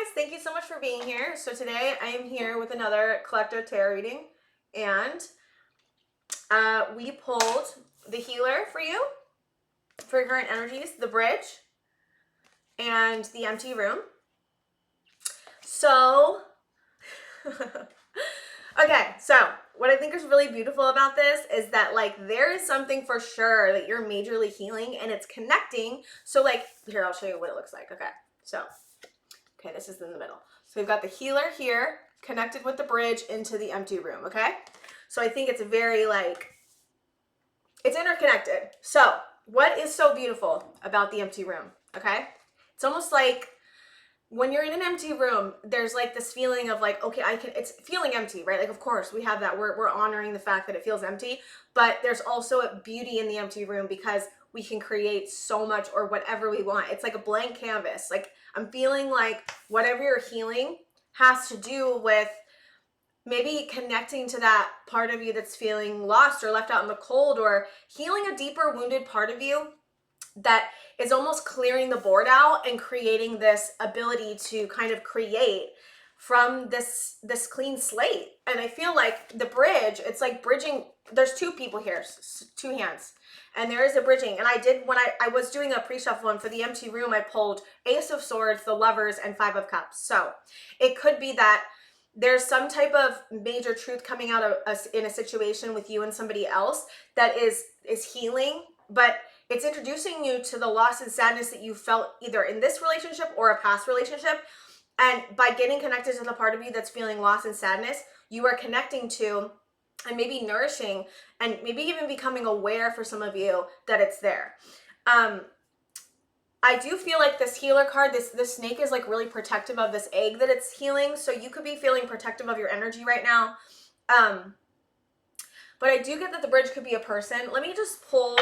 guys, thank you so much for being here. So today I am here with another collective tarot reading, and we pulled the healer for you, for current energies, the bridge, and the empty room. So, okay, so what I think is really beautiful about this is that like there is something for sure that you're majorly healing and it's connecting. So like, here, I'll show you what it looks like. Okay, this is in the middle. So we've got the healer here connected with the bridge into the empty room, okay? So I think it's very like, it's interconnected. So what is so beautiful about the empty room, okay? It's almost like when you're in an empty room, there's like this feeling of like, okay, it's feeling empty, right? Like, of course we have that, we're honoring the fact that it feels empty, but there's also a beauty in the empty room because we can create so much or whatever we want. It's like a blank canvas. Like I'm feeling like whatever you're healing has to do with maybe connecting to that part of you that's feeling lost or left out in the cold, or healing a deeper wounded part of you that is almost clearing the board out and creating this ability to kind of create from this clean slate. And I feel like the bridge, it's like bridging. There's two people here, two hands, and there is a bridging. And I did, when I was doing a pre-shuffle one for the empty room, I pulled Ace of Swords, the Lovers, and Five of Cups. So it could be that there's some type of major truth coming out of us in a situation with you and somebody else that is healing, but it's introducing you to the loss and sadness that you felt either in this relationship or a past relationship. And by getting connected to the part of you that's feeling loss and sadness, you are connecting to and maybe nourishing and maybe even becoming aware for some of you that it's there. I do feel like this healer card, this snake is like really protective of this egg that it's healing. So you could be feeling protective of your energy right now. But I do get that the bridge could be a person. Let me just pull.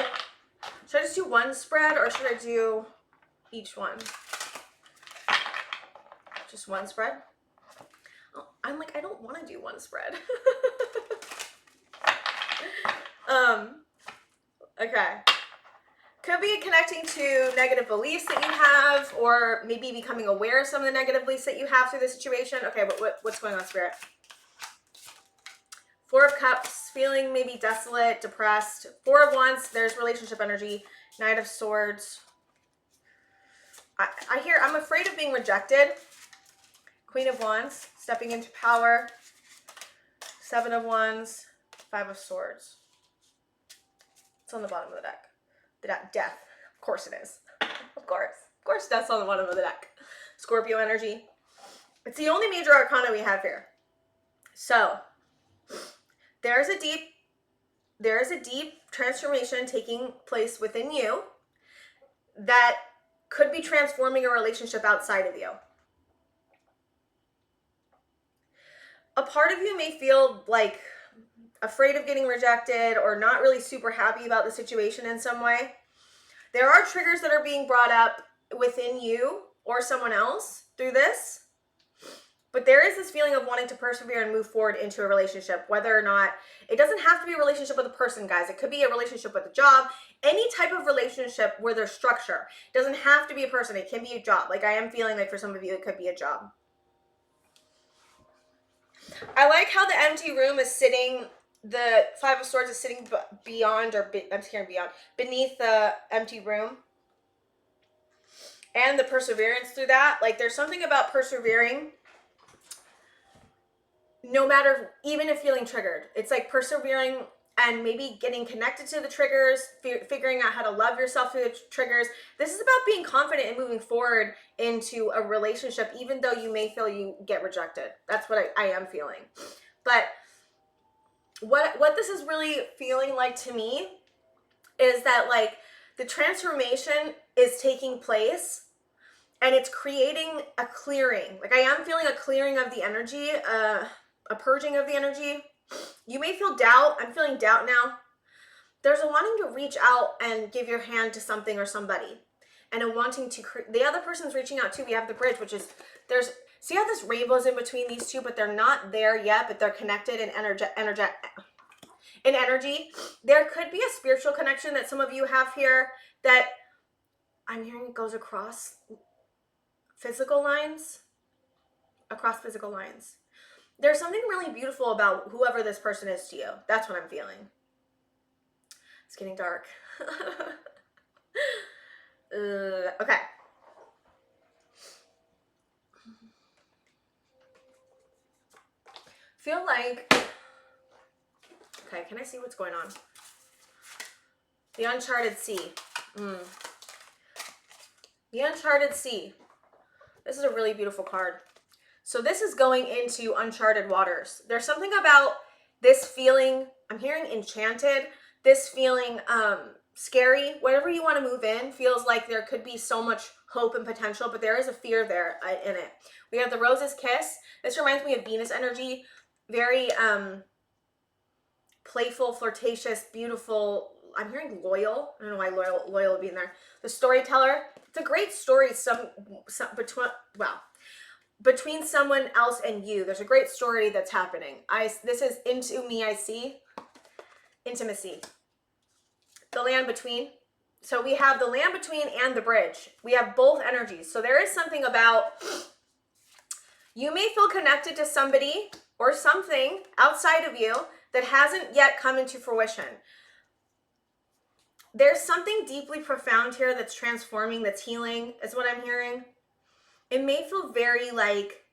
Should I just do one spread or should I do each one? Just one spread? Oh, I'm like, I don't want to do one spread. Okay. Could be connecting to negative beliefs that you have, or maybe becoming aware of some of the negative beliefs that you have through the situation. Okay, what's going on, Spirit? Four of Cups, feeling maybe desolate, depressed. Four of Wands, there's relationship energy. Knight of Swords. I hear, I'm afraid of being rejected. Queen of Wands, stepping into power. Seven of Wands, Five of Swords. It's on the bottom of the deck. Death. Of course it is. Of course death's on the bottom of the deck. Scorpio energy. It's the only major arcana we have here. So there is a deep transformation taking place within you that could be transforming a relationship outside of you. A part of you may feel like afraid of getting rejected or not really super happy about the situation in some way. There are triggers that are being brought up within you or someone else through this, but there is this feeling of wanting to persevere and move forward into a relationship, whether or not, it doesn't have to be a relationship with a person, guys. It could be a relationship with a job, any type of relationship where there's structure. It doesn't have to be a person. It can be a job. Like I am feeling like for some of you, it could be a job. I like how the empty room is sitting, the Five of Swords is sitting beyond, or I'm hearing beyond, beneath the empty room. And the perseverance through that. Like there's something about persevering no matter, even if feeling triggered. It's like persevering and maybe getting connected to the triggers, figuring out how to love yourself through the triggers. This is about being confident and moving forward into a relationship, even though you may feel you get rejected. That's what I am feeling. But what this is really feeling like to me is that like the transformation is taking place and it's creating a clearing. Like I am feeling a clearing of the energy, a purging of the energy. You may feel doubt. I'm feeling doubt now. There's a wanting to reach out and give your hand to something or somebody, and a wanting to the other person's reaching out too. We have the bridge, which is, there's, see how this rainbow's in between these two, but they're not there yet, but they're connected in energy. There could be a spiritual connection that some of you have here that I'm hearing goes across physical lines. across physical lines. There's something really beautiful about whoever this person is to you. That's what I'm feeling. It's getting dark. Okay. Feel like, okay, can I see what's going on? The Uncharted Sea. The Uncharted Sea. This is a really beautiful card. So this is going into uncharted waters. There's something about this feeling, I'm hearing enchanted, this feeling scary. Whatever you want to move in feels like there could be so much hope and potential, but there is a fear there in it. We have the Rose's Kiss. This reminds me of Venus energy. Very playful, flirtatious, beautiful. I'm hearing loyal. I don't know why loyal would be in there. The Storyteller. It's a great story. Between someone else and you, there's a great story that's happening. This is into me. I see intimacy. The Land Between. So we have the Land Between and the Bridge. We have both energies. So there is something about, you may feel connected to somebody or something outside of you that hasn't yet come into fruition. There's something deeply profound here that's transforming, that's healing, is what I'm hearing. It may feel very like,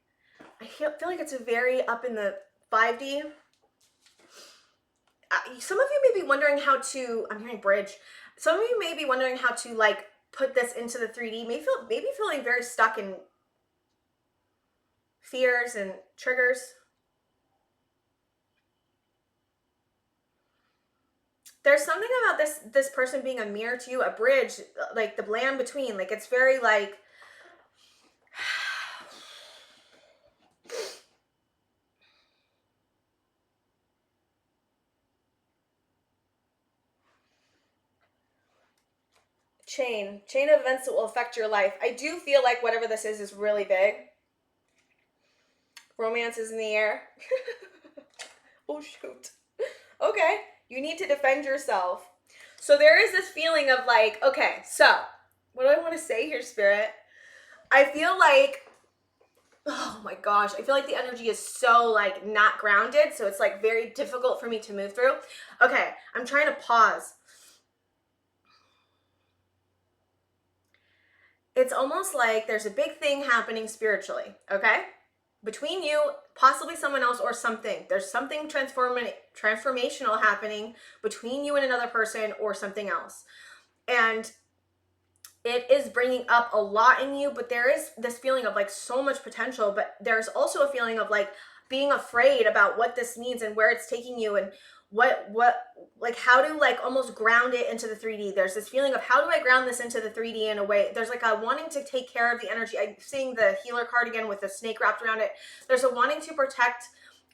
I feel like it's a very up in the 5D. Some of you may be wondering how to, I'm hearing bridge. Some of you may be wondering how to like put this into the 3D. Maybe feeling very stuck in fears and triggers. There's something about this person being a mirror to you, a bridge, like the Land Between. Like it's very like, chain of events that will affect your life. I do feel like whatever this is really big. Romance is in the air. Oh shoot. Okay, you need to defend yourself. So there is this feeling of like, okay, so what do I want to say here, Spirit? I feel like, oh my gosh, I feel like the energy is so like not grounded, so it's like very difficult for me to move through. Okay, I'm trying to pause. It's almost like there's a big thing happening spiritually, okay? Between you, possibly someone else or something. There's something transformational happening between you and another person or something else. And it is bringing up a lot in you, but there is this feeling of like so much potential, but there's also a feeling of like being afraid about what this means and where it's taking you and what like how to like almost ground it into the 3D. There's this feeling of how do I ground this into the 3D in a way. There's like a wanting to take care of the energy. I'm seeing the healer card again with the snake wrapped around it. There's a wanting to protect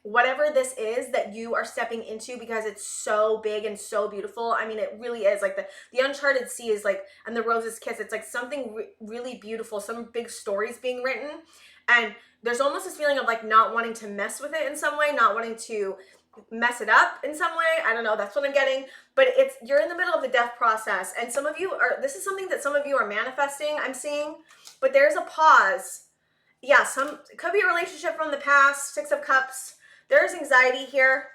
whatever this is that you are stepping into because it's so big and so beautiful. I mean, it really is like the Uncharted Sea is like, and the Rose's Kiss, it's like something really beautiful, some big stories being written. And there's almost this feeling of like not wanting to mess with it in some way, not wanting to mess it up in some way. I don't know, that's what I'm getting, but you're in the middle of the death process, and some of you are, this is something that some of you are manifesting, I'm seeing, but there's a pause. Yeah, it could be a relationship from the past. 6 of Cups. There's anxiety here.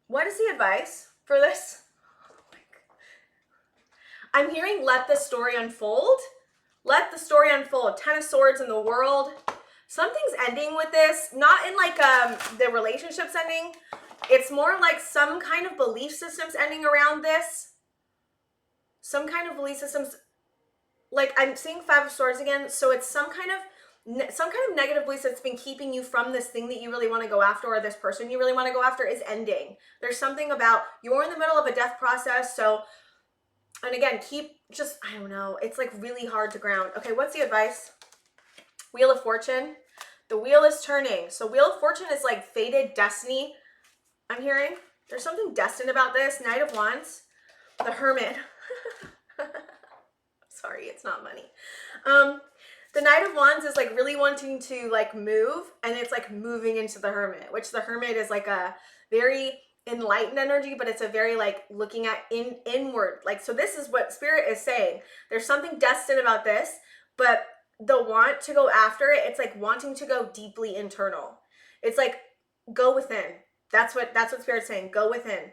What is the advice for this? I'm hearing let the story unfold. Let the story unfold. 10 of Swords in the World. Something's ending with this, not in like the relationship's ending. It's more like some kind of belief systems ending around this. Some kind of belief systems, like I'm seeing 5 of Swords again. So it's some kind of negative beliefs that's been keeping you from this thing that you really want to go after, or this person you really want to go after is ending. There's something about you're in the middle of a death process. So, and again, I don't know. It's like really hard to ground. Okay, what's the advice? Wheel of Fortune. The wheel is turning. So Wheel of Fortune is like fated destiny. I'm hearing there's something destined about this. Knight of Wands. The Hermit. Sorry, it's not money. The Knight of Wands is like really wanting to like move, and it's like moving into the Hermit, which the Hermit is like a very enlightened energy, but it's a very like looking at inward. Like, so this is what Spirit is saying. There's something destined about this, but the want to go after it, it's like wanting to go deeply internal. It's like go within. That's what Spirit's saying. Go within.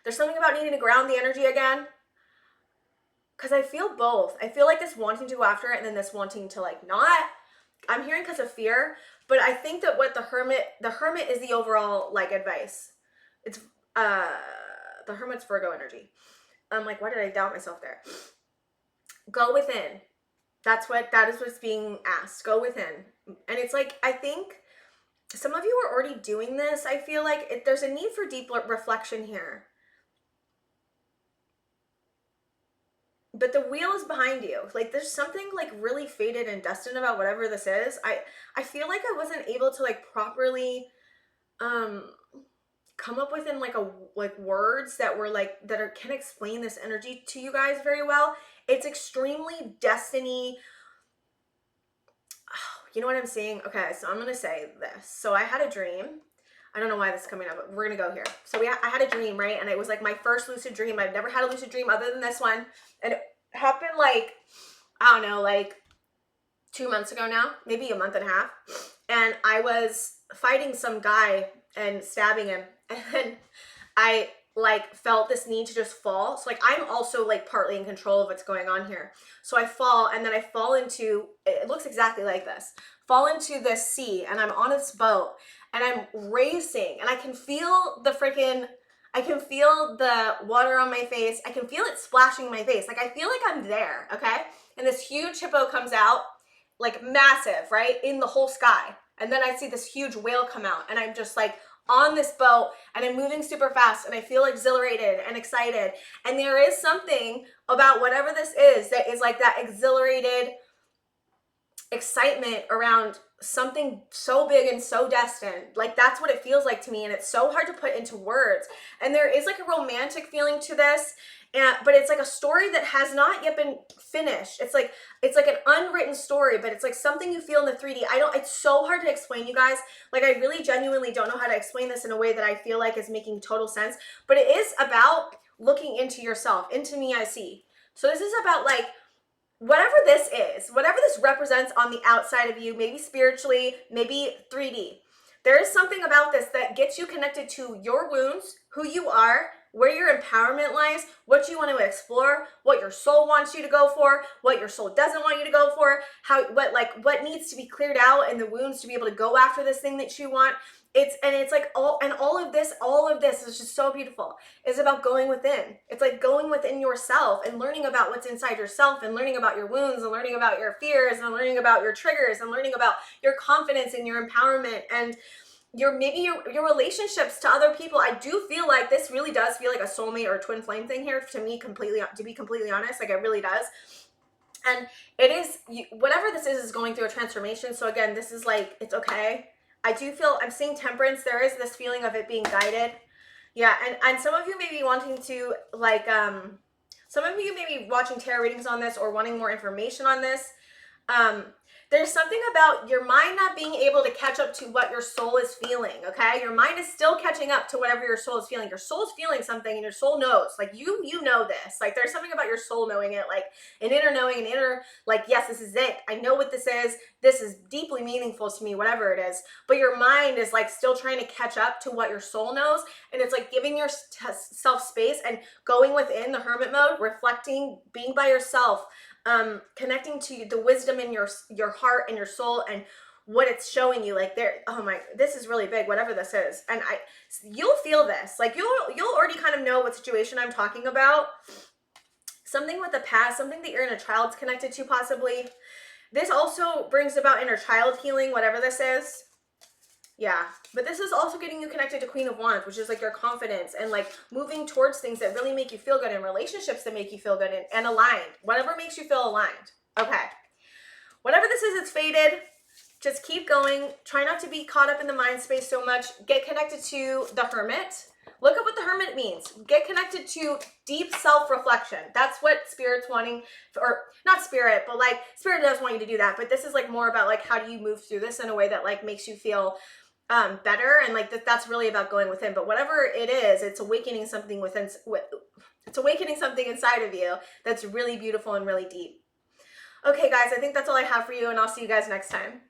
There's something about needing to ground the energy again, because I feel both. I feel like this wanting to go after it and then this wanting to like not. I'm hearing because of fear, but I think that what the hermit is the overall like advice. It's the hermit's Virgo energy. I'm like, why did I doubt myself there? Go within. That is what's being asked. Go within. And it's like, I think some of you are already doing this. I feel like there's a need for deep reflection here. But the wheel is behind you. Like there's something like really fated and destined about whatever this is. I feel like I wasn't able to like properly come up with in like words that were like can explain this energy to you guys very well. It's extremely destiny. Oh, you know what I'm saying? Okay, so I'm gonna say this. So I had a dream. I don't know why this is coming up, but we're gonna go here. So I had a dream, right? And it was like my first lucid dream. I've never had a lucid dream other than this one. And it happened like, I don't know, like 2 months ago now, maybe a month and a half. And I was fighting some guy and stabbing him. And then I like felt this need to just fall. So like I'm also like partly in control of what's going on here. So I fall, and then I fall into, it looks exactly like this, fall into this sea, and I'm on this boat and I'm racing, and I can feel I can feel the water on my face. I can feel it splashing my face. Like I feel like I'm there, okay? And this huge hippo comes out, like massive, right? In the whole sky. And then I see this huge whale come out, and I'm just like on this boat, and I'm moving super fast, and I feel exhilarated and excited. And there is something about whatever this is that is like that exhilarated excitement around something so big and so destined. Like that's what it feels like to me, and it's so hard to put into words. And there is like a romantic feeling to this, but it's like a story that has not yet been finished. It's like an unwritten story, but it's like something you feel in the 3D. It's so hard to explain, you guys. Like I really genuinely don't know how to explain this in a way that I feel like is making total sense, but it is about looking into yourself. Into me I see. So this is about like whatever this is, whatever this represents on the outside of you, maybe spiritually, maybe 3D. There is something about this that gets you connected to your wounds, who you are, where your empowerment lies, what you want to explore, what your soul wants you to go for, what your soul doesn't want you to go for, what needs to be cleared out in the wounds to be able to go after this thing that you want. It's like all of this is just so beautiful. It's about going within. It's like going within yourself and learning about what's inside yourself, and learning about your wounds, and learning about your fears, and learning about your triggers, and learning about your confidence and your empowerment, and your relationships to other people. I do feel like this really does feel like a soulmate or a twin flame thing here to me, to be completely honest. Like it really does. And it is, whatever this is going through a transformation. So again, this is like, it's okay. I'm seeing temperance. There is this feeling of it being guided. Yeah. And some of you may be wanting to like, some of you may be watching tarot readings on this or wanting more information on this. There's something about your mind not being able to catch up to what your soul is feeling, okay? Your mind is still catching up to whatever your soul is feeling. Your soul's feeling something, and your soul knows. Like, you know this. Like, there's something about your soul knowing it, like an inner knowing, an inner, like, yes, this is it. I know what this is. This is deeply meaningful to me, whatever it is. But your mind is, like, still trying to catch up to what your soul knows, and it's, like, giving yourself space and going within the hermit mode, reflecting, being by yourself, connecting to the wisdom in your heart and your soul and what it's showing you. Like this is really big, whatever this is. And you'll feel this, like you'll already kind of know what situation I'm talking about. Something with the past, something that your inner child's connected to possibly. This also brings about inner child healing, whatever this is. Yeah, but this is also getting you connected to Queen of Wands, which is like your confidence and like moving towards things that really make you feel good, and relationships that make you feel good and aligned. Whatever makes you feel aligned. Okay. Whatever this is, it's faded. Just keep going. Try not to be caught up in the mind space so much. Get connected to the Hermit. Look at what the Hermit means. Get connected to deep self-reflection. That's what Spirit's wanting, or not Spirit, but like Spirit does want you to do that. But this is like more about like how do you move through this in a way that like makes you feel better, and like that's really about going within. But whatever it is, it's awakening something it's awakening something inside of you that's really beautiful and really deep. Okay, guys, I think that's all I have for you, and I'll see you guys next time.